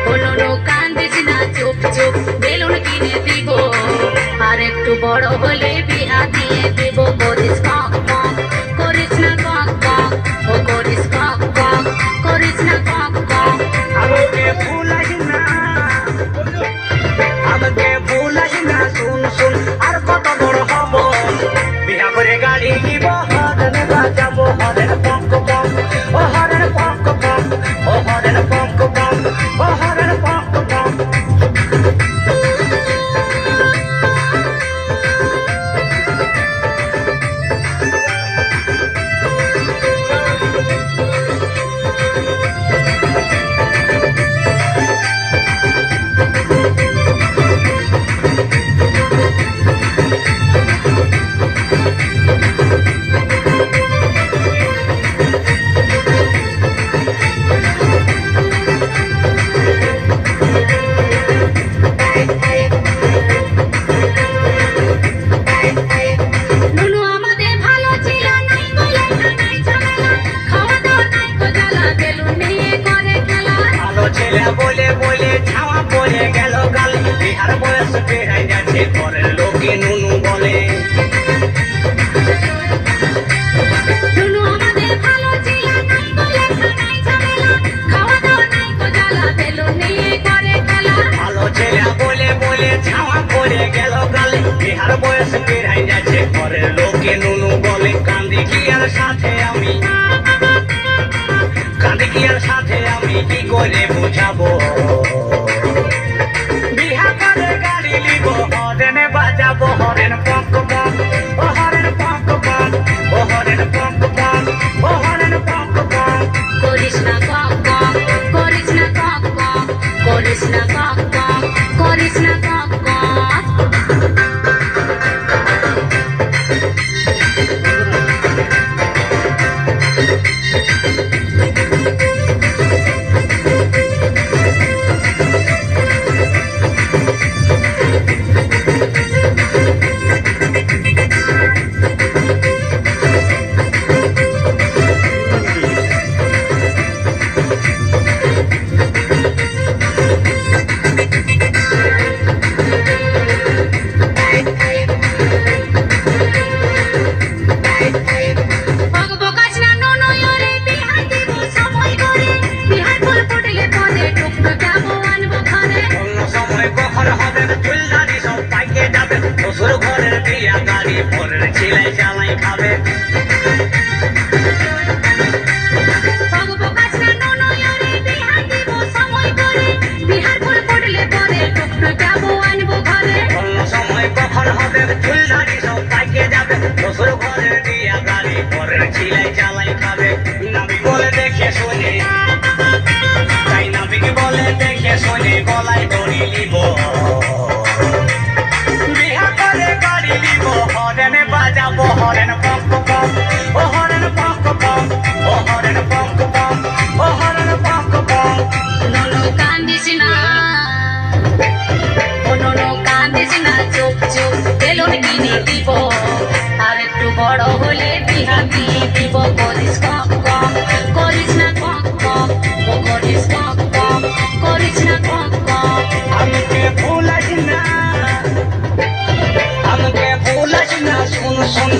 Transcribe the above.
বলো কান্দিস না, চুপ চুপ বেলুন কিনে দিব, আর একটু বড় হলে বিয়া দিয়ে দিব। করিস কক কক, করিস না কক কক, ও করিস কক কক, করিস না কক কক। আমাকে ভুলাই না, আমাকে ভুলাই না, শুন শুন আর কত বড় হব, বিয়া করে গাড়ি নিব, হরেন বাজাবো, হরেন পক পক, ও হরেন পক পক, ও হরেন পক পক, ও হরেন পক পক। নুনু আমাদের ভালো ছিল, নাই বলে নাই ঝামেলা, খাওয়া দাওয়া নাই গো জ্বালা, বেলুন নিয়ে করে খেলা। ভালো ছেলে বলে বলে ছাওয়া পড়ে গেল গালে, বিহার বয়স বেড়াই যাচ্ছে, ঘরের লোকে নুনু বলে। নুনু আমাদের ভালো ছিল, নাই বলে নাই ঝামেলা, খাওয়া দাওয়া নাই গো জ্বালা, বেলুন নিয়ে করে খেলা। ভালো ছেলে বলে বলে ছাওয়া পড়ে গেল গালে, বিহার বয়স বেড়াই যাচ্ছে, ঘরের লোকে নুনু বলে। কান্দি কি আর সাথে আমি, কান্দি কি আর সাথে আমি, কি করে বুঝাবো, বিহা করে গাড়ি নিব, হরেন বাজাবো, হরেন পক পক, ও হরেন পক পক, ও হরেন পক পক, ও হরেন পক পক। করিস না কক কক, করিস না কক কক, করিস না কক কক, করিস না কক কক। বকবকাস না নুনু ওরে, বিহা দিব সময় করে, বিহার ফুল ফুটলে পদে টুকটুক যাবো আনবো ঘরে। অন্য সময় কখন হবে, চুল দাড়ি সব পাইকে যাবে, শ্বশুর ঘরের বিয়া গাড়ি, পরের ছেলে চালাই খাবে। বকবকাস না নুনু ওরে, বিহা দিব সময় করে, বিহার ফুল ফুটলে পদে টুকটুক যাবো আনবো ঘরে। অন্য সময় কখন হবে, চুল দাড়ি সব পাইকে যাবে, শ্বশুর ঘরের বিয়া গাড়ি, পরের ছেলে চালাই খাবে। নাবি বলে দেখে শুনে, তাই নাবিক বলে দেখে শুনে, গলায় দড়ি নিব, বিহা করে গাড়ি নিব, হরেন বাজাবো, হরেন পক পক, ও হরেন পক পক, ও হরেন পক পক, ও হরেন পক পক। নুনু কান্দিস না, ও নুনু কান্দিস না, চুপ চুপ বেলুন কিনে দিব, আর একটু বড় হলে বিহা দিয়ে দিব। করিস কক কক, করিস না কক কক, ও করিস কক কক, করিস না কক কক। আমাকে ভুলাস না, আমাকে ভুলাস না, শুন শুন